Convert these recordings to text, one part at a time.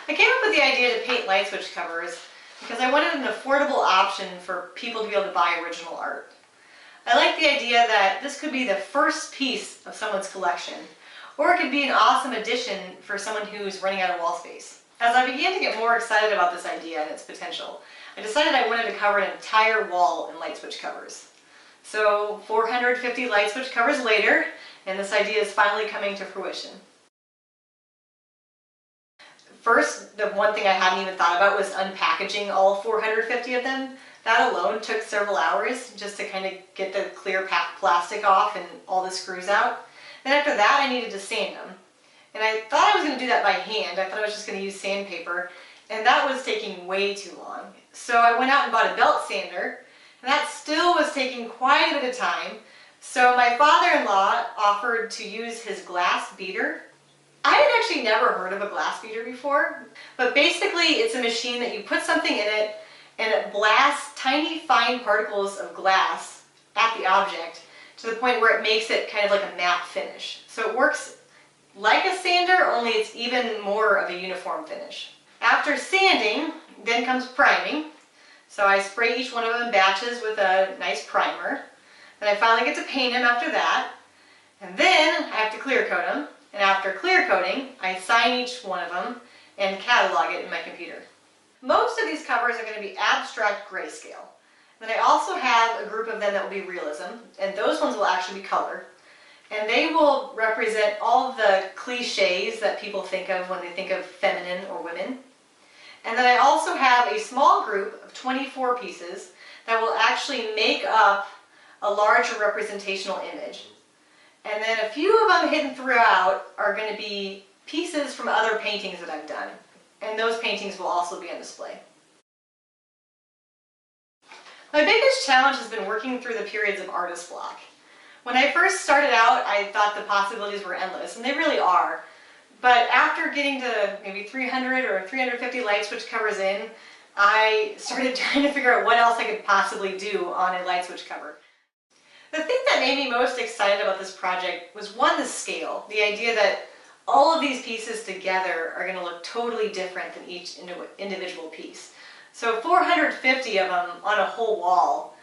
I came up with the idea to paint light switch covers because I wanted an affordable option for people to be able to buy original art. I like the idea that this could be the first piece of someone's collection, or it could be an awesome addition for someone who's running out of wall space. As I began to get more excited about this idea and its potential, I decided I wanted to cover an entire wall in light switch covers. So 450 light switch covers later, and this idea is finally coming to fruition. First, the one thing I hadn't even thought about was unpackaging all 450 of them. That alone took several hours just to kind of get the clear plastic off and all the screws out. Then after that, I needed to sand them. And I thought I was going to do that by hand. I thought I was just going to use sandpaper, and that was taking way too long. So I went out and bought a belt sander, and that still was taking quite a bit of time. So my father-in-law offered to use his glass beater. I had actually never heard of a glass beater before, but basically it's a machine that you put something in it and it blasts tiny fine particles of glass at the object to the point where it makes it kind of like a matte finish. So it works like a sander, only it's even more of a uniform finish. After sanding, then comes priming. So I spray each one of them in batches with a nice primer. Then I finally get to paint them after that. And then I have to clear coat them. And after clear coating, I sign each one of them and catalog it in my computer. Most of these covers are going to be abstract grayscale. Then I also have a group of them that will be realism, and those ones will actually be color. And they will represent all of the cliches that people think of when they think of feminine or women. And then I also have a small group of 24 pieces that will actually make up a larger representational image. And then a few of them hidden throughout are going to be pieces from other paintings that I've done. And those paintings will also be on display. My biggest challenge has been working through the periods of artist block. When I first started out, I thought the possibilities were endless, and they really are. But after getting to maybe 300 or 350 light switch covers in, I started trying to figure out what else I could possibly do on a light switch cover. The thing that made me most excited about this project was, one, the scale. The idea that all of these pieces together are going to look totally different than each individual piece. So 450 of them on a whole wall,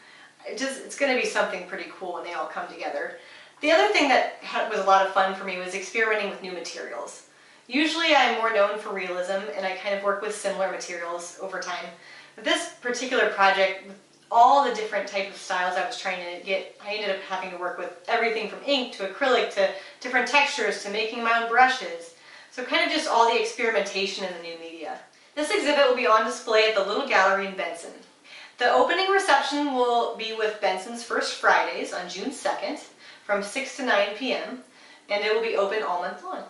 it's going to be something pretty cool when they all come together. The other thing that was a lot of fun for me was experimenting with new materials. Usually I'm more known for realism, and I kind of work with similar materials over time. But this particular project, with all the different type of styles I was trying to get, I ended up having to work with everything from ink to acrylic to different textures to making my own brushes. So kind of just all the experimentation in the new media. This exhibit will be on display at the Little Gallery in Benson. The opening reception will be with Benson's First Fridays on June 2nd from 6 to 9 p.m. and it will be open all month long.